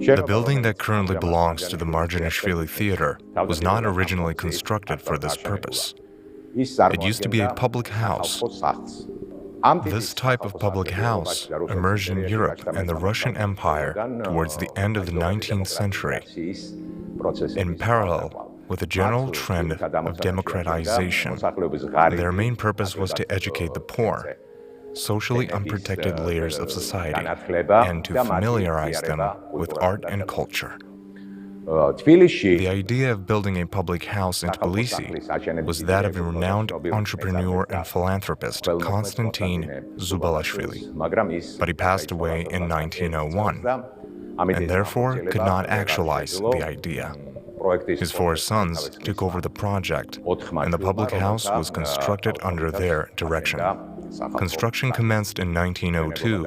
The building that currently belongs to the Marjanishvili Theatre was not originally constructed for this purpose. It used to be a public house. This type of public house emerged in Europe and the Russian Empire towards the end of the 19th century, in parallel with the general trend of democratization. Their main purpose was to educate the poor, socially unprotected layers of society, and to familiarize them with art and culture. The idea of building a public house in Tbilisi was that of a renowned entrepreneur and philanthropist, Konstantin Zubalashvili, but he passed away in 1901, and therefore could not actualize the idea. His four sons took over the project, and the public house was constructed under their direction. Construction commenced in 1902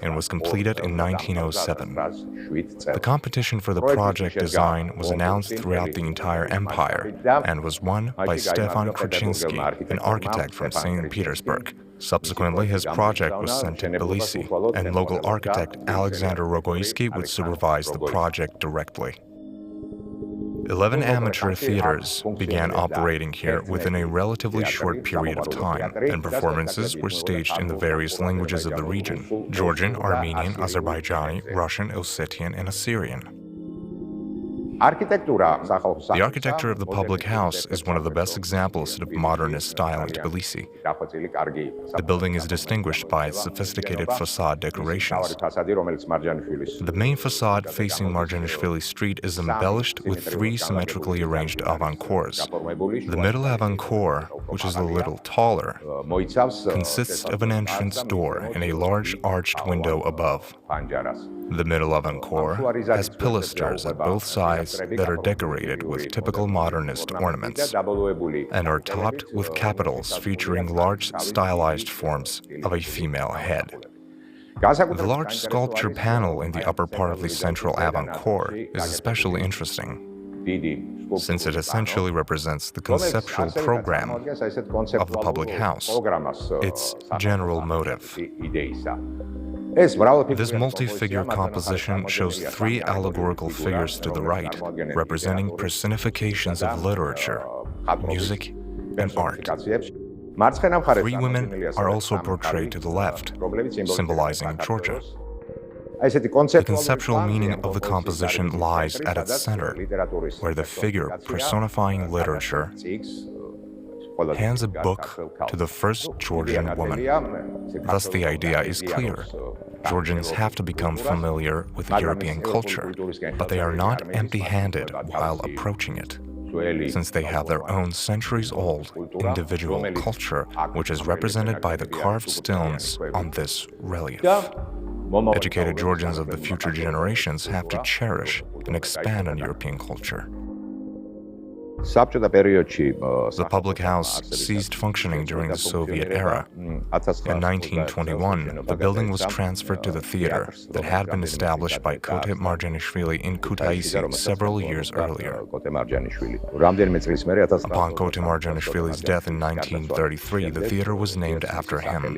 and was completed in 1907. The competition for the project design was announced throughout the entire empire and was won by Stefan Kruczynski, an architect from St. Petersburg. Subsequently, his project was sent to Tbilisi, and local architect Alexander Rogoyski would supervise the project directly. 11 amateur theaters began operating here within a relatively short period of time, and performances were staged in the various languages of the region: Georgian, Armenian, Azerbaijani, Russian, Ossetian, and Assyrian. The architecture of the public house is one of the best examples of modernist style in Tbilisi. The building is distinguished by its sophisticated facade decorations. The main facade facing Marjanishvili Street is embellished with three symmetrically arranged avant-cours. The middle avant-cour, which is a little taller, consists of an entrance door and a large arched window above. The middle avant-cour has pilasters at both sides that are decorated with typical modernist ornaments and are topped with capitals featuring large stylized forms of a female head. The large sculpture panel in the upper part of the central avant-cour is especially interesting, since it essentially represents the conceptual program of the public house, its general motive. This multi-figure composition shows three allegorical figures to the right, representing personifications of literature, music, and art. Three women are also portrayed to the left, symbolizing Georgia. The conceptual meaning of the composition lies at its center, where the figure personifying literature hands a book to the first Georgian woman. Thus, the idea is clear. Georgians have to become familiar with European culture, but they are not empty-handed while approaching it, since they have their own centuries-old individual culture, which is represented by the carved stones on this relief. Educated Georgians of the future generations have to cherish and expand on European culture. The public house ceased functioning during the Soviet era. In 1921, the building was transferred to the theater that had been established by Kote Marjanishvili in Kutaisi several years earlier. Upon Kote Marjanishvili's death in 1933, the theater was named after him.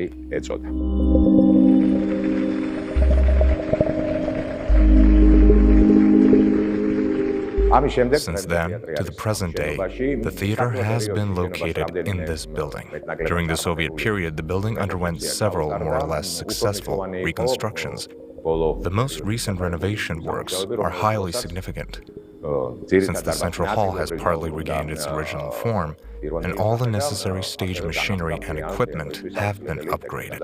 Since then, to the present day, the theater has been located in this building. During the Soviet period, the building underwent several more or less successful reconstructions. The most recent renovation works are highly significant, since the central hall has partly regained its original form, and all the necessary stage machinery and equipment have been upgraded.